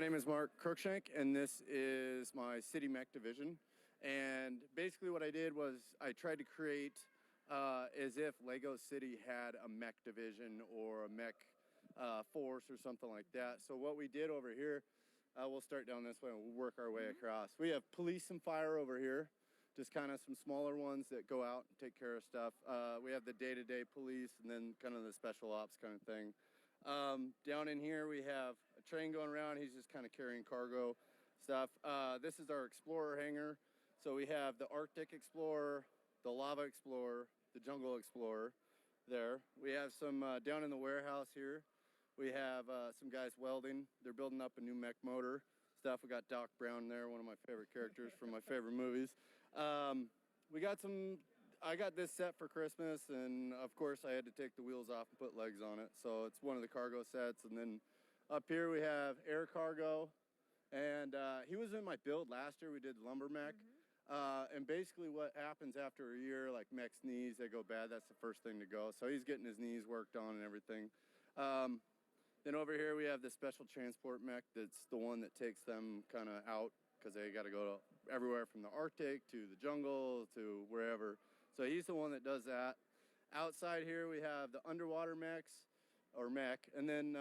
name is Mark Cruikshank, and this is my City Mech division. And basically what I did was I tried to create as if Lego City had a mech division or a mech force or something like that. So what we did over here, we'll start down this way and we'll work our way across. We have police and fire over here, just kind of some smaller ones that go out and take care of stuff. We have the day-to-day police and then kind of the special ops kind of thing. Down in here we have a train going around. He's just kind of carrying cargo stuff. This is our Explorer hangar. So we have the Arctic Explorer, the Lava Explorer, the Jungle Explorer there. We have some down in the warehouse here. We have some guys welding. They're building up a new mech motor stuff. We got Doc Brown there, one of my favorite characters from my favorite movies. We got some, I got this set for Christmas, and of course I had to take the wheels off and put legs on it. So it's one of the cargo sets. And then up here we have air cargo. And he was in my build last year. We did lumber mech. And basically what happens after a year, like mech's knees, they go bad. That's the first thing to go. So he's getting his knees worked on and everything. Then over here we have the special transport mech. That's the one that takes them kind of out because they got to go to everywhere from the Arctic to the jungle to wherever. So he's the one that does that. Outside here we have the underwater mechs, or mech. And then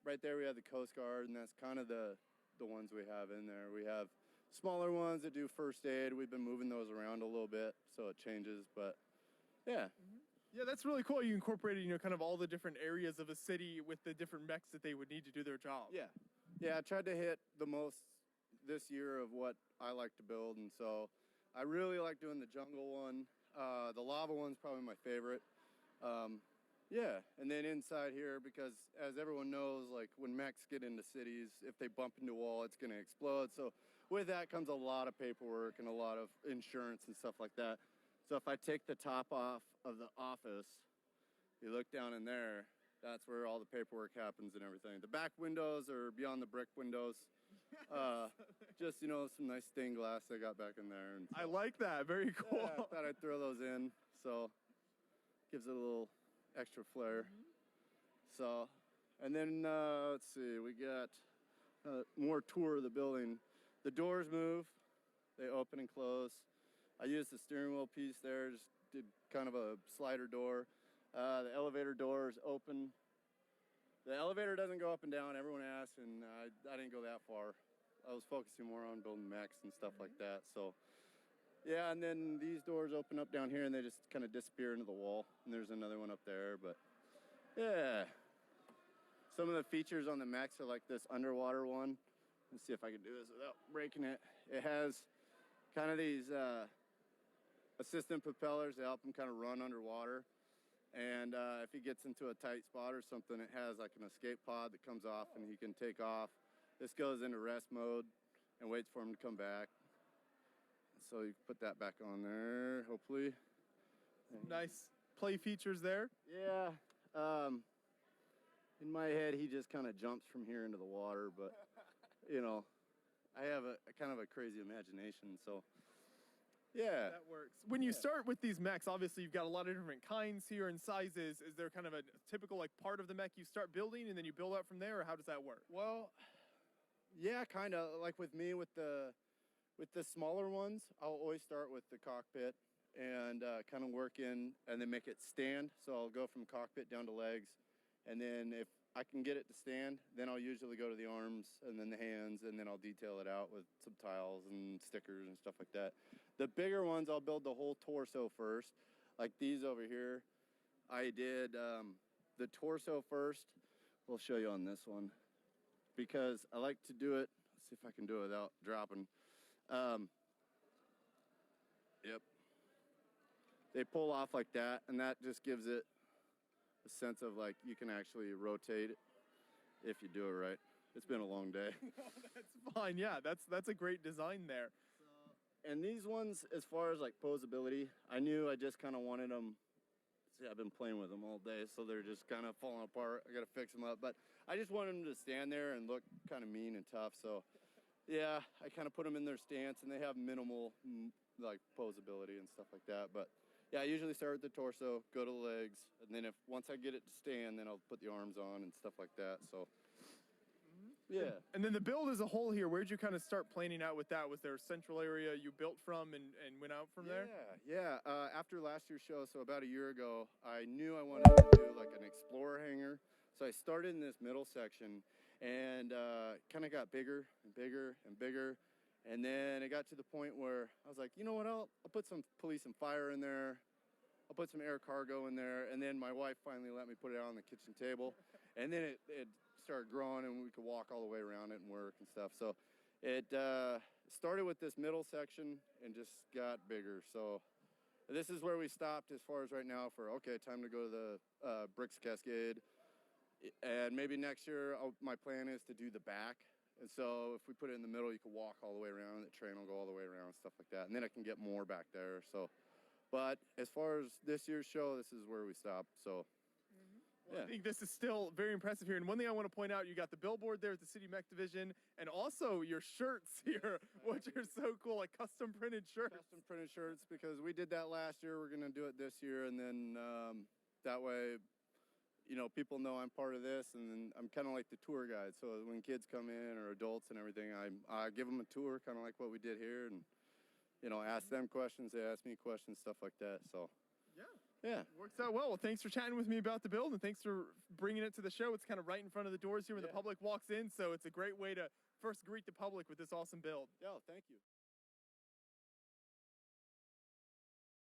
right there we have the Coast Guard, and that's kind of the ones we have in there. We have smaller ones that do first aid. We've been moving those around a little bit, so it changes, but yeah. Yeah, that's really cool. You incorporated, kind of all the different areas of a city with the different mechs that they would need to do their job. Yeah. Yeah, I tried to hit the most this year of what I like to build, and so I really like doing the jungle one. The lava one's probably my favorite. Yeah, and then inside here, because as everyone knows, like when mechs get into cities, if they bump into a wall, it's going to explode. So with that comes a lot of paperwork and a lot of insurance and stuff like that. So if I take the top off of the office, you look down in there, that's where all the paperwork happens and everything. The back windows are beyond the brick windows. Just, some nice stained glass they got back in there. And so, I like that. Very cool. yeah, I thought I'd throw those in. So gives it a little extra flair. So, and then let's see, we got more tour of the building. The doors move, they open and close. I used the steering wheel piece there, just did kind of a slider door. The elevator door is open. The elevator doesn't go up and down, everyone asks, and I didn't go that far. I was focusing more on building mechs and stuff like that. So yeah, and then these doors open up down here and they just kind of disappear into the wall. And there's another one up there, but yeah. Some of the features on the mechs are like this underwater one. Let's see if I can do this without breaking it. It has kind of these assistant propellers that help him kind of run underwater. And if he gets into a tight spot or something, it has like an escape pod that comes off and he can take off. This goes into rest mode and waits for him to come back. So you can put that back on there, hopefully. Nice play features there. Yeah. In my head, he just kind of jumps from here into the water, but, I have a kind of a crazy imagination, so yeah. That works. When you start with these mechs, obviously you've got a lot of different kinds here and sizes. Is there kind of a typical part of the mech you start building and then you build out from there, or how does that work? Well, yeah, kind of. Like with me, with the smaller ones, I'll always start with the cockpit and kind of work in and then make it stand. So I'll go from cockpit down to legs. And then if I can get it to stand, then I'll usually go to the arms and then the hands, and then I'll detail it out with some tiles and stickers and stuff like that. The bigger ones, I'll build the whole torso first. Like these over here, I did the torso first. We'll show you on this one because I like to do it. Let's see if I can do it without dropping. Yep. They pull off like that, and that just gives it a sense of like you can actually rotate it if you do it right. It's been a long day. That's fine. Yeah, that's a great design there. And these ones, as far as like posability, I knew I just kind of wanted them. See, I've been playing with them all day, so they're just kind of falling apart. I got to fix them up, but I just wanted them to stand there and look kind of mean and tough. So yeah, I kind of put them in their stance, and they have minimal like posability and stuff like that. But yeah, I usually start with the torso, go to the legs, and then once I get it to stand, then I'll put the arms on and stuff like that. So Yeah. And then the build as a whole here, where'd you kind of start planning out with that? Was there a central area you built from and went out from there? Yeah. After last year's show, so about a year ago, I knew I wanted to do like an Explorer hangar. So I started in this middle section and kind of got bigger and bigger and bigger. And then it got to the point where I was like, you know what, I'll put some police and fire in there. I'll put some air cargo in there. And then my wife finally let me put it out on the kitchen table. And then it started growing and we could walk all the way around it and work and stuff. So it started with this middle section and just got bigger. So this is where we stopped as far as right now for, okay, time to go to the Bricks Cascade. And maybe next year, my plan is to do the back. And so if we put it in the middle, you can walk all the way around. The train will go all the way around, stuff like that. And then I can get more back there. So, but as far as this year's show, this is where we stopped. So, Well, I think this is still very impressive here. And one thing I want to point out, you got the billboard there at the City Mech Division, and also your shirts here, which are so cool, like custom printed shirts. Custom printed shirts, because we did that last year. We're going to do it this year. And then that way, you know, people know I'm part of this, and then I'm kind of like the tour guide. So when kids come in or adults and everything, I give them a tour, kind of like what we did here, and, you know, ask them questions, they ask me questions, stuff like that. So, yeah. Works out well. Well, thanks for chatting with me about the build, and thanks for bringing it to the show. It's kind of right in front of the doors here when the public walks in, so it's a great way to first greet the public with this awesome build. Yeah, thank you.